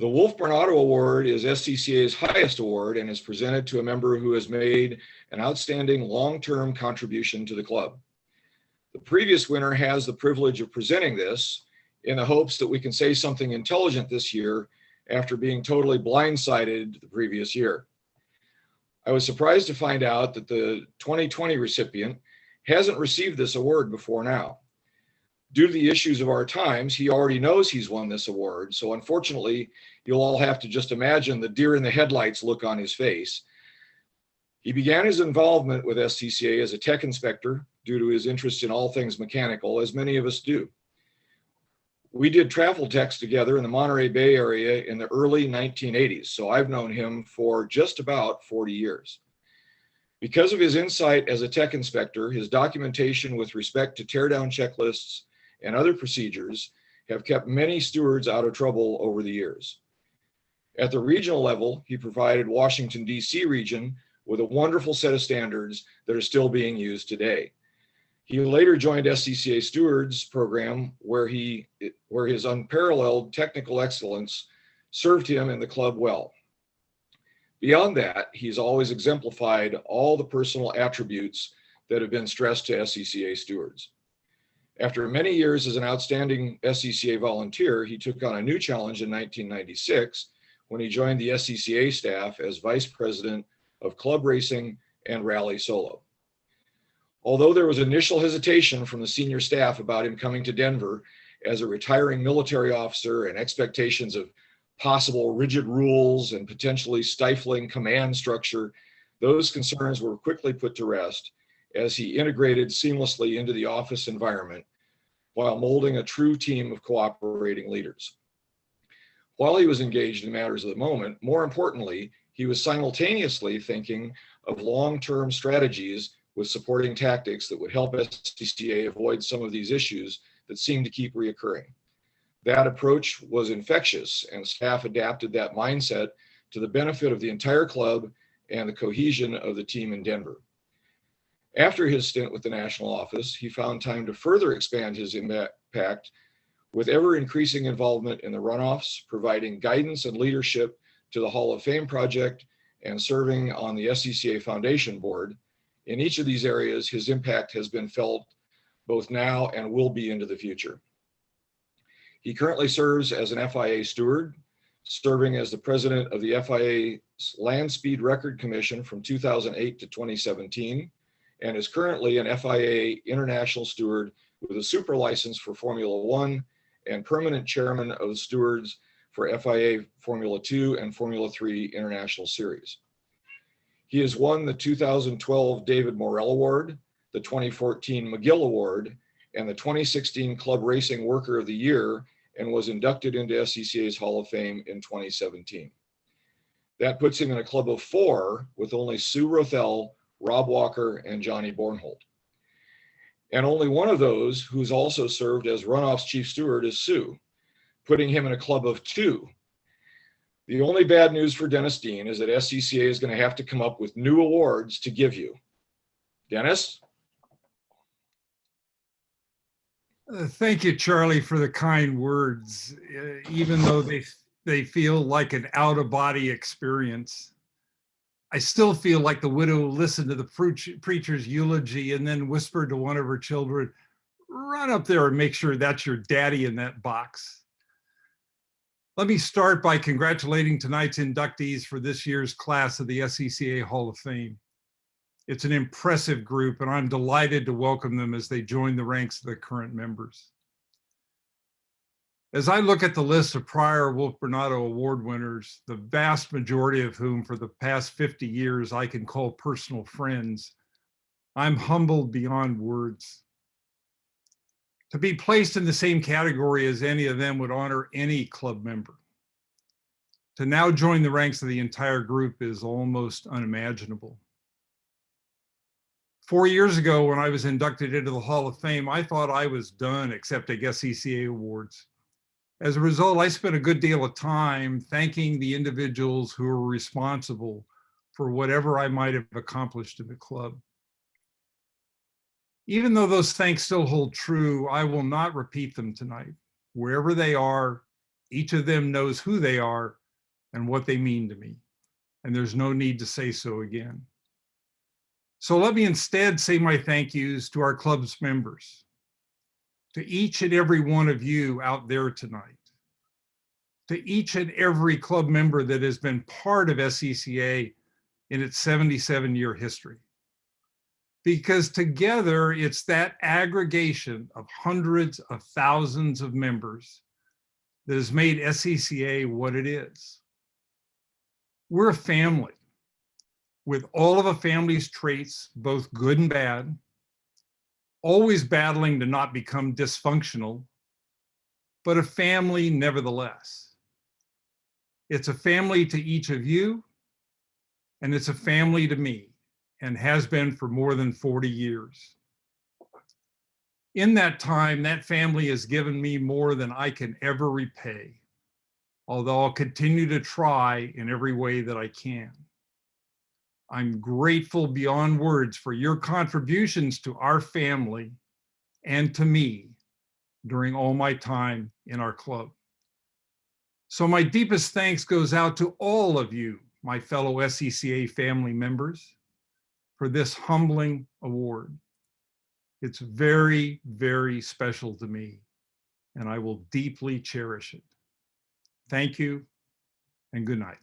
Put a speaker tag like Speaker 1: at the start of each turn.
Speaker 1: The Woolf Barnato Award is SCCA's highest award and is presented to a member who has made an outstanding long-term contribution to the club. The previous winner has the privilege of presenting this in the hopes that we can say something intelligent this year after being totally blindsided the previous year. I was surprised to find out that the 2020 recipient hasn't received this award before now. Due to the issues of our times, he already knows he's won this award, so unfortunately, you'll all have to just imagine the deer in the headlights look on his face. He began his involvement with SCCA as a tech inspector due to his interest in all things mechanical, as many of us do. We did travel techs together in the Monterey Bay area in the early 1980s, so I've known him for just about 40 years. Because of his insight as a tech inspector, his documentation with respect to teardown checklists and other procedures have kept many stewards out of trouble over the years. At the regional level, he provided Washington, D.C. region with a wonderful set of standards that are still being used today. He later joined SCCA Stewards program where his unparalleled technical excellence served him and the club well. Beyond that, he's always exemplified all the personal attributes that have been stressed to SCCA stewards. After many years as an outstanding SCCA volunteer, he took on a new challenge in 1996 when he joined the SCCA staff as Vice President of Club Racing and Rally Solo. Although there was initial hesitation from the senior staff about him coming to Denver as a retiring military officer and expectations of possible rigid rules and potentially stifling command structure, those concerns were quickly put to rest as he integrated seamlessly into the office environment while molding a true team of cooperating leaders. While he was engaged in matters of the moment, more importantly, he was simultaneously thinking of long-term strategies with supporting tactics that would help SCCA avoid some of these issues that seem to keep reoccurring. That approach was infectious, and staff adapted that mindset to the benefit of the entire club and the cohesion of the team in Denver. After his stint with the national office, he found time to further expand his impact with ever-increasing involvement in the runoffs, providing guidance and leadership to the Hall of Fame project, and serving on the SCCA Foundation Board. In each of these areas, his impact has been felt both now and will be into the future. He currently serves as an FIA steward, serving as the president of the FIA's Land Speed Record Commission from 2008 to 2017, and is currently an FIA international steward with a super license for Formula One and permanent chairman of the stewards for FIA Formula 2 and Formula 3 International Series. He has won the 2012 David Morrell Award, the 2014 McGill Award, and the 2016 Club Racing Worker of the Year, and was inducted into SCCA's Hall of Fame in 2017. That puts him in a club of 4 with only Sue Rothell, Rob Walker, and Johnny Bornhold. And only one of those who's also served as runoff's chief steward is Sue, putting him in a club of 2. The only bad news for Dennis Dean is that SCCA is going to have to come up with new awards to give you. Dennis?
Speaker 2: Thank you, Charlie, for the kind words. Even though they feel like an out-of-body experience, I still feel like the widow who listened to the preacher's eulogy and then whispered to one of her children, "Run up there and make sure that's your daddy in that box." Let me start by congratulating tonight's inductees for this year's class of the SCCA Hall of Fame. It's an impressive group, and I'm delighted to welcome them as they join the ranks of the current members. As I look at the list of prior Woolf Barnato Award winners, the vast majority of whom for the past 50 years I can call personal friends, I'm humbled beyond words. To be placed in the same category as any of them would honor any club member. To now join the ranks of the entire group is almost unimaginable. 4 years ago, when I was inducted into the Hall of Fame, I thought I was done accepting SCCA awards. As a result, I spent a good deal of time thanking the individuals who were responsible for whatever I might have accomplished in the club. Even though those thanks still hold true, I will not repeat them tonight. Wherever they are, Each of them knows who they are and what they mean to me, and there's no need to say so again. So let me instead say my thank yous to our club's members, to each and every one of you out there tonight, to each and every club member that has been part of SCCA in its 77-year history. Because together, it's that aggregation of hundreds of thousands of members that has made SCCA what it is. We're a family with all of a family's traits, both good and bad, always battling to not become dysfunctional, but a family nevertheless. It's a family to each of you, and it's a family to me, and has been for more than 40 years. In that time, that family has given me more than I can ever repay, although I'll continue to try in every way that I can. I'm grateful beyond words for your contributions to our family and to me during all my time in our club. So my deepest thanks goes out to all of you, my fellow SCCA family members, for this humbling award. It's very, very special to me, and I will deeply cherish it. Thank you, and good night.